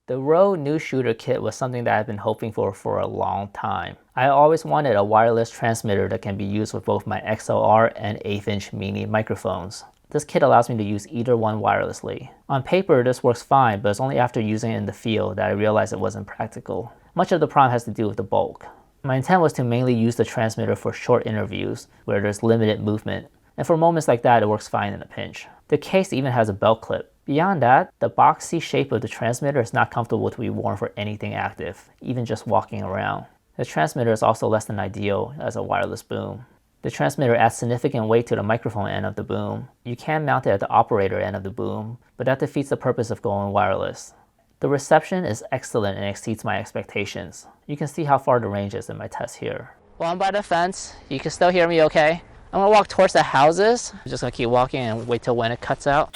The Rode Newsshooter kit was something that I've been hoping for a long time. I always wanted a wireless transmitter that can be used with both my XLR and 1/8" mini microphones. This kit allows me to use either one wirelessly. On paper, this works fine, but it's only after using it in the field that I realized it wasn't practical. Much of the problem has to do with the bulk. My intent was to mainly use the transmitter for short interviews where there's limited movement, and for moments like that, it works fine in a pinch. The case even has a belt clip. Beyond that, the boxy shape of the transmitter is not comfortable to be worn for anything active, even just walking around. The transmitter is also less than ideal as a wireless boom. The transmitter adds significant weight to the microphone end of the boom. You can mount it at the operator end of the boom, but that defeats the purpose of going wireless. The reception is excellent and exceeds my expectations. You can see how far the range is in my test here. Well, I'm by the fence. You can still hear me okay? I'm gonna walk towards the houses. I'm just gonna keep walking and wait till when it cuts out.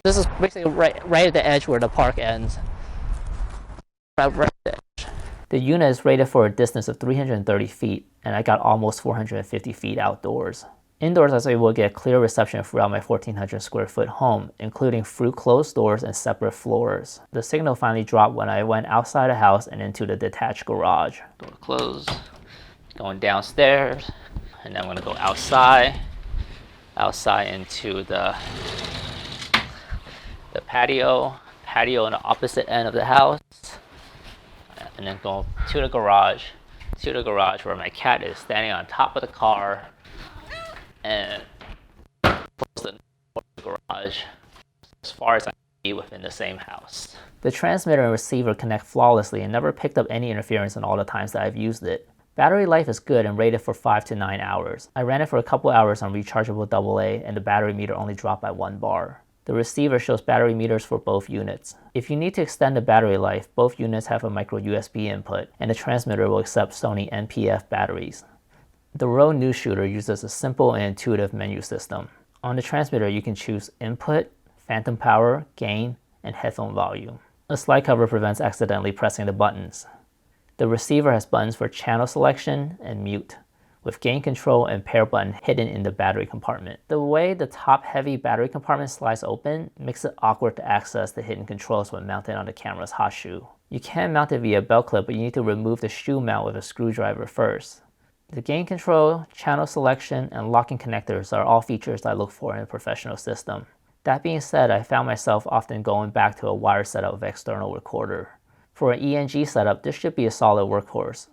This is basically right at the edge where the park ends. Right at the edge. The unit is rated for a distance of 330 feet, and I got almost 450 feet outdoors. Indoors, I was able to get clear reception throughout my 1,400 square foot home, including through closed doors and separate floors. The signal finally dropped when I went outside the house and into the detached garage. Door closed, going downstairs, and then I'm gonna go outside into the patio on the opposite end of the house, and then go to the garage where my cat is standing on top of the car, and close the garage as far as I can be within the same house. The transmitter and receiver connect flawlessly and never picked up any interference in all the times that I've used it. Battery life is good and rated for 5 to 9 hours. I ran it for a couple hours on rechargeable AA, and the battery meter only dropped by 1 bar. The receiver shows battery meters for both units. If you need to extend the battery life, both units have a micro USB input, and the transmitter will accept Sony NPF batteries. The Rode Newsshooter uses a simple and intuitive menu system. On the transmitter, you can choose input, phantom power, gain, and headphone volume. A slide cover prevents accidentally pressing the buttons. The receiver has buttons for channel selection and mute, with gain control and pair button hidden in the battery compartment. The way the top-heavy battery compartment slides open makes it awkward to access the hidden controls when mounted on the camera's hot shoe. You can mount it via belt clip, but you need to remove the shoe mount with a screwdriver first. The gain control, channel selection, and locking connectors are all features I look for in a professional system. That being said, I found myself often going back to a wire setup with external recorder. For an ENG setup, this should be a solid workhorse.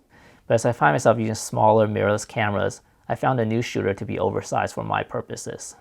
But as I find myself using smaller mirrorless cameras, I found the Newsshooter to be oversized for my purposes.